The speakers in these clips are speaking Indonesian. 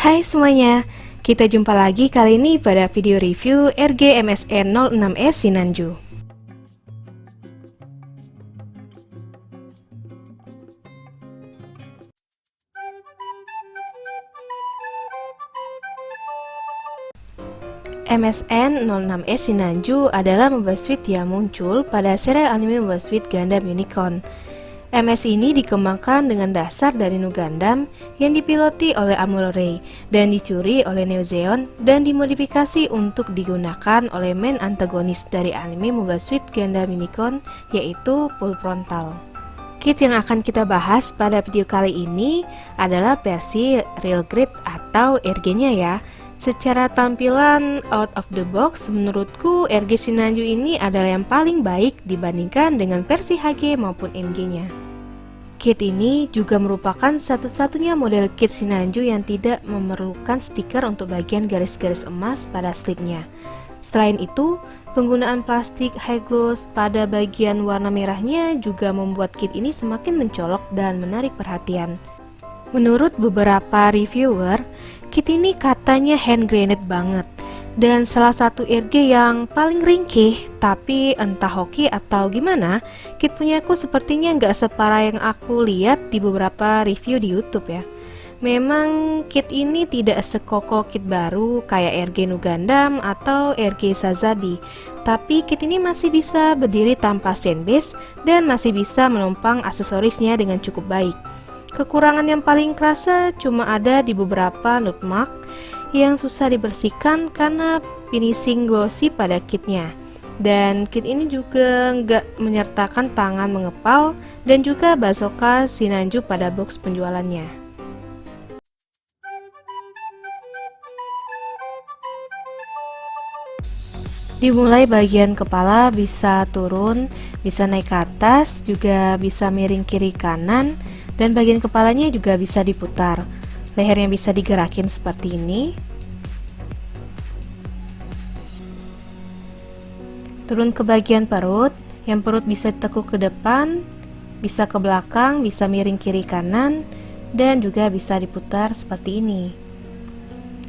Hai semuanya, kita jumpa lagi kali ini pada video review RG MSN 06S Sinanju. MSN 06S Sinanju adalah Mobile Suit yang muncul pada serial anime Mobile Suit Gundam Unicorn. MS ini dikembangkan dengan dasar dari Nu Gundam yang dipiloti oleh Amuro-Ray dan dicuri oleh Neo Zeon dan dimodifikasi untuk digunakan oleh main antagonis dari anime Mobile Suit Gundam Unicorn, yaitu Full Frontal. Kit yang akan kita bahas pada video kali ini adalah versi Real Grade atau RG-nya ya. Secara tampilan out of the box, menurutku RG Sinanju ini adalah yang paling baik dibandingkan dengan versi HG maupun MG-nya. Kit ini juga merupakan satu-satunya model kit Sinanju yang tidak memerlukan stiker untuk bagian garis-garis emas pada slipnya. Selain itu, penggunaan plastik high gloss pada bagian warna merahnya juga membuat kit ini semakin mencolok dan menarik perhatian. Menurut beberapa reviewer, kit ini katanya hand grenade banget dan salah satu RG yang paling ringkih, tapi entah hoki atau gimana, kit punyaku sepertinya nggak separah yang aku lihat di beberapa review di YouTube ya. Memang kit ini tidak sekokoh kit baru kayak RG Nu Gundam atau RG Sazabi, tapi kit ini masih bisa berdiri tanpa standbase dan masih bisa menumpang aksesorisnya dengan cukup baik. Kekurangan yang paling kerasa cuma ada di beberapa nut mark yang susah dibersihkan karena finishing glossy pada kitnya. Dan kit ini juga nggak menyertakan tangan mengepal dan juga basoka Sinanju pada box penjualannya. Dimulai bagian kepala bisa turun, bisa naik ke atas, juga bisa miring kiri kanan, dan bagian kepalanya juga bisa diputar. Lehernya bisa digerakin seperti ini. Turun ke bagian perut, yang perut bisa ditekuk ke depan, bisa ke belakang, bisa miring kiri kanan, dan juga bisa diputar seperti ini.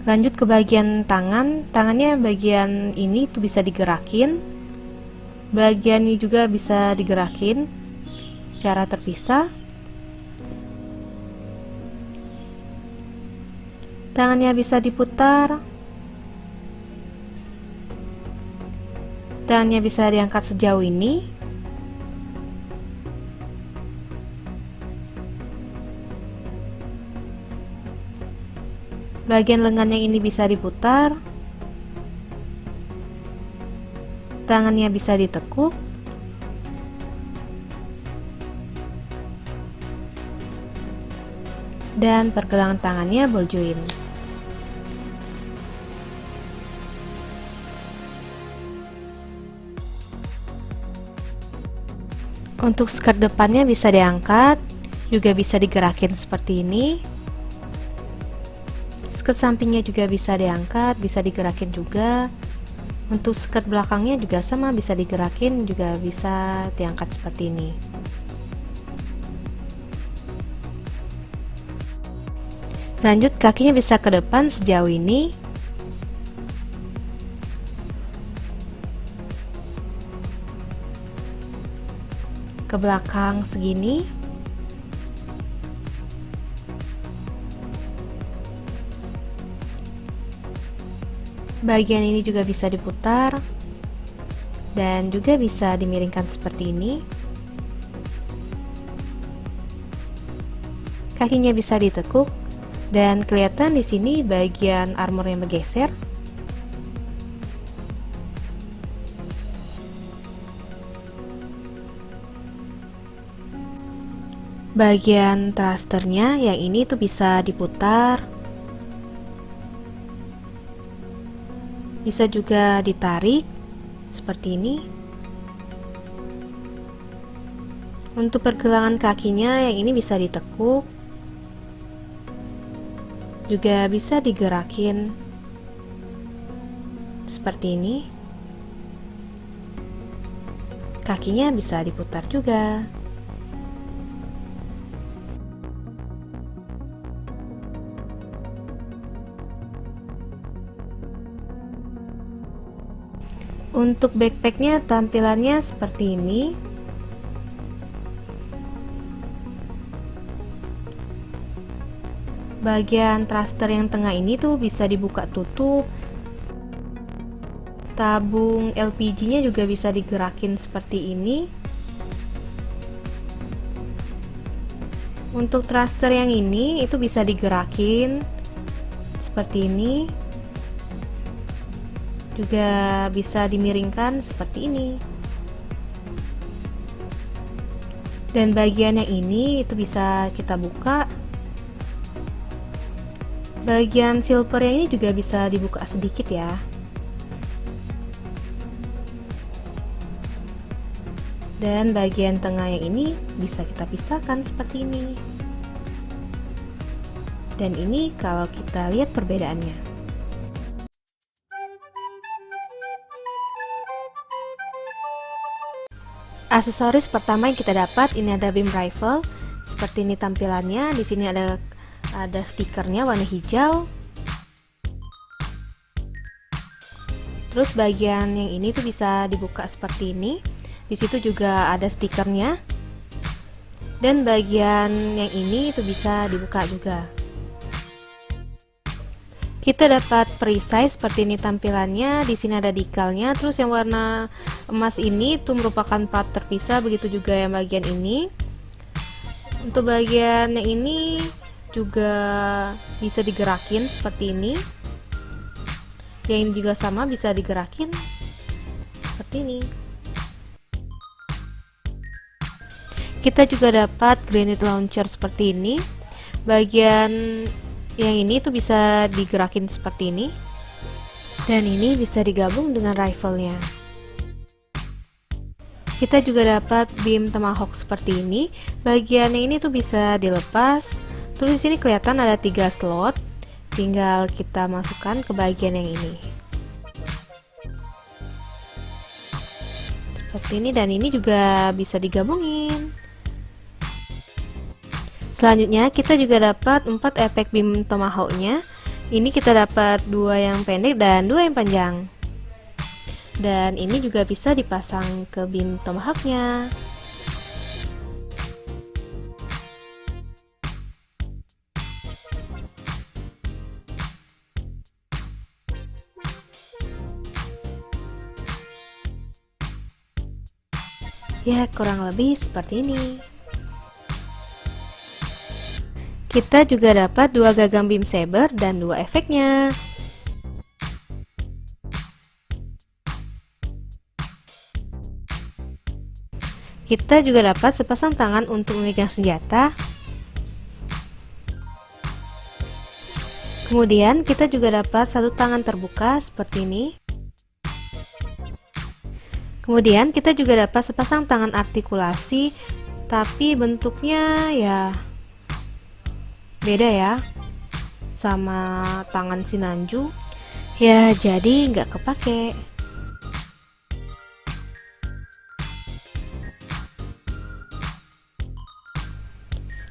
Lanjut ke bagian tangan, tangannya bagian ini tuh bisa digerakin, bagian ini juga bisa digerakin secara terpisah. Tangannya bisa diputar, tangannya bisa diangkat sejauh ini, bagian lengannya ini bisa diputar, tangannya bisa ditekuk, dan pergelangan tangannya ball joint. Untuk skirt depannya bisa diangkat, juga bisa digerakin seperti ini. Skirt sampingnya juga bisa diangkat, bisa digerakin juga. Untuk skirt belakangnya juga sama, bisa digerakin, juga bisa diangkat seperti ini. Lanjut, kakinya bisa ke depan sejauh ini. Ke belakang segini. Bagian ini juga bisa diputar dan juga bisa dimiringkan seperti ini. Kakinya bisa ditekuk dan kelihatan di sini bagian armor yang bergeser. Bagian thrusternya yang ini tuh bisa diputar, bisa juga ditarik seperti ini. Untuk pergelangan kakinya yang ini bisa ditekuk, juga bisa digerakin seperti ini. Kakinya bisa diputar juga. Untuk backpacknya tampilannya seperti ini. Bagian thruster yang tengah ini tuh bisa dibuka tutup. Tabung LPG-nya juga bisa digerakin seperti ini. Untuk thruster yang ini itu bisa digerakin seperti ini. Juga bisa dimiringkan seperti ini. Dan bagian yang ini itu bisa kita buka. Bagian silver yang ini juga bisa dibuka sedikit ya. Dan bagian tengah yang ini bisa kita pisahkan seperti ini. Dan ini kalau kita lihat perbedaannya. Aksesoris pertama yang kita dapat ini ada beam rifle. Seperti ini tampilannya. Di sini ada stikernya warna hijau. Terus bagian yang ini tuh bisa dibuka seperti ini. Di situ juga ada stikernya. Dan bagian yang ini itu bisa dibuka juga. Kita dapat perisai seperti ini tampilannya. Di sini ada decalnya. Terus yang warna emas ini tuh merupakan part terpisah. Begitu juga yang bagian ini. Untuk bagian yang ini juga bisa digerakin seperti ini. Yang ini juga sama bisa digerakin seperti ini. Kita juga dapat grenade launcher seperti ini. Bagian yang ini tuh bisa digerakin seperti ini. Dan ini bisa digabung dengan rifle-nya. Kita juga dapat beam tomahawk seperti ini. Bagian yang ini tuh bisa dilepas. Terus di sini kelihatan ada 3 slot. Tinggal kita masukkan ke bagian yang ini. Seperti ini, dan ini juga bisa digabungin. Selanjutnya kita juga dapat 4 efek beam tomahawk-nya. Ini kita dapat 2 yang pendek dan 2 yang panjang. Dan ini juga bisa dipasang ke beam tomahawk-nya. Ya, kurang lebih seperti ini. Kita juga dapat 2 gagang beam saber dan 2 efeknya. Kita juga dapat sepasang tangan untuk memegang senjata. Kemudian kita juga dapat satu tangan terbuka seperti ini. Kemudian kita juga dapat sepasang tangan artikulasi, tapi bentuknya ya beda ya sama tangan Sinanju. Ya jadi nggak kepake.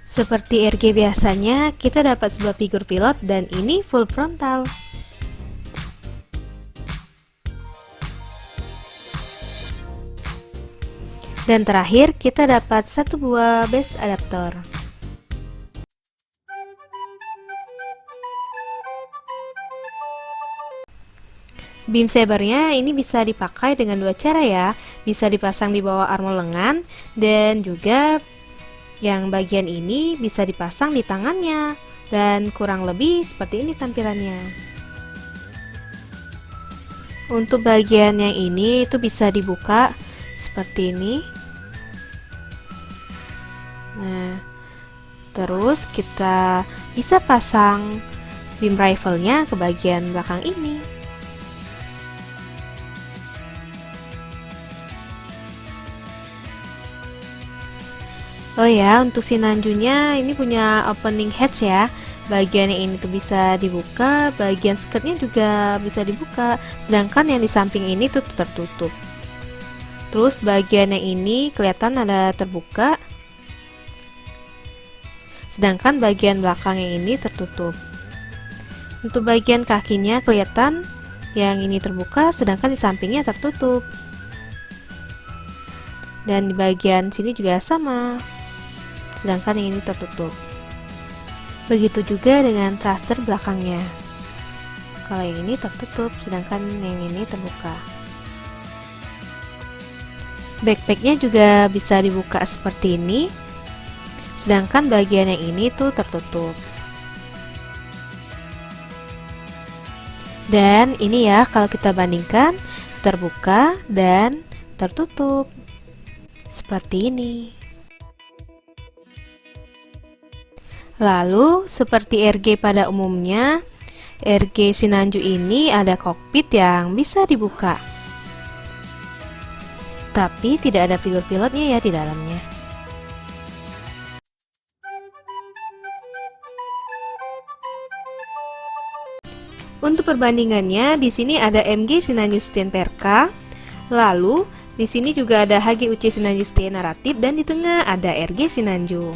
Seperti RG biasanya, kita dapat sebuah figur pilot dan ini full frontal. Dan terakhir, kita dapat satu buah base adaptor. Beam sabernya ini bisa dipakai dengan 2 cara ya. Bisa dipasang di bawah armor lengan, dan juga yang bagian ini bisa dipasang di tangannya. Dan kurang lebih seperti ini tampilannya. Untuk bagian yang ini itu bisa dibuka seperti ini. Nah, terus kita bisa pasang beam rifle-nya ke bagian belakang ini. Oh ya, untuk Sinanjunya ini punya opening hatch ya. Bagian yang ini tuh bisa dibuka, bagian skirtnya juga bisa dibuka, sedangkan yang di samping ini tuh tertutup. Terus bagian yang ini kelihatan ada terbuka, sedangkan bagian belakang yang ini tertutup. Untuk bagian kakinya kelihatan Yang ini terbuka, sedangkan di sampingnya tertutup. Dan di bagian sini juga sama, sedangkan yang ini tertutup. Begitu juga dengan thruster belakangnya. Kalau yang ini tertutup, sedangkan yang ini terbuka. Backpacknya juga bisa dibuka seperti ini, sedangkan bagian yang ini tuh tertutup. Dan ini ya, kalau kita bandingkan terbuka dan tertutup seperti ini. Lalu seperti RG pada umumnya, RG Sinanju ini ada kokpit yang bisa dibuka, tapi tidak ada figur pilotnya ya di dalamnya. Untuk perbandingannya, di sini ada MG Sinanju Setia Perka, lalu di sini juga ada HGUC Sinanju Setia Naratif, dan di tengah ada RG Sinanju.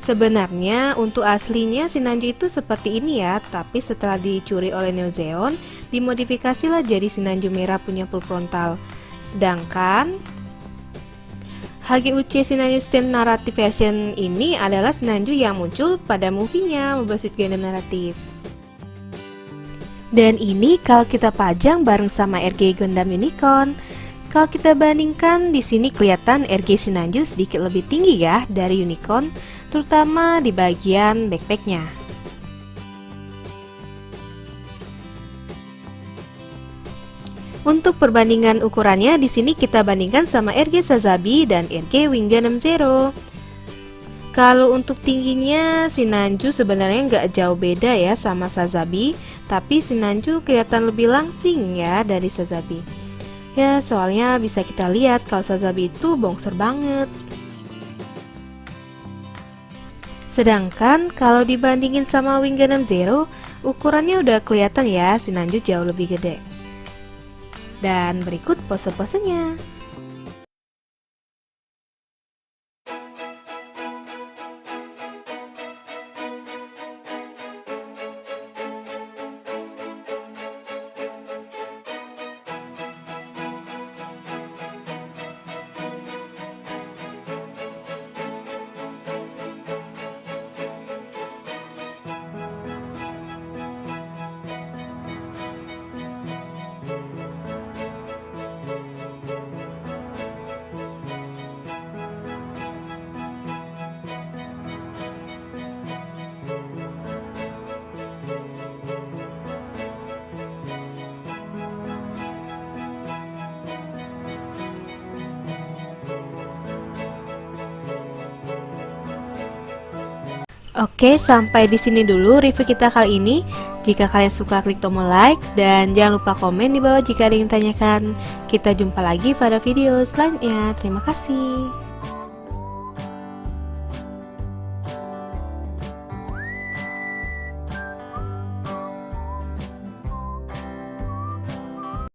Sebenarnya untuk aslinya Sinanju itu seperti ini ya, tapi setelah dicuri oleh Neo Zeon, dimodifikasilah jadi Sinanju merah punya full frontal. Sedangkan HGUC Sinanju Setia Naratif version ini adalah Sinanju yang muncul pada movie-nya Mobile Suit Gundam Narrative. Dan ini kalau kita pajang bareng sama RG Gundam Unicorn. Kalau kita bandingkan, di sini kelihatan RG Sinanju sedikit lebih tinggi ya dari Unicorn, terutama di bagian backpacknya. Untuk perbandingan ukurannya, di sini kita bandingkan sama RG Sazabi dan RG Wing Gundam Zero. Kalau untuk tingginya, Sinanju sebenarnya nggak jauh beda ya sama Sazabi, tapi Sinanju kelihatan lebih langsing ya dari Sazabi. Ya, soalnya bisa kita lihat kalau Sazabi itu bongsor banget. Sedangkan kalau dibandingin sama Wing Gundam Zero, ukurannya udah kelihatan ya Sinanju jauh lebih gede. Dan berikut pose-posenya. Oke, sampai di sini dulu review kita kali ini. Jika kalian suka, klik tombol like dan jangan lupa komen di bawah jika ada yang tanyakan. Kita jumpa lagi pada video selanjutnya. Terima kasih.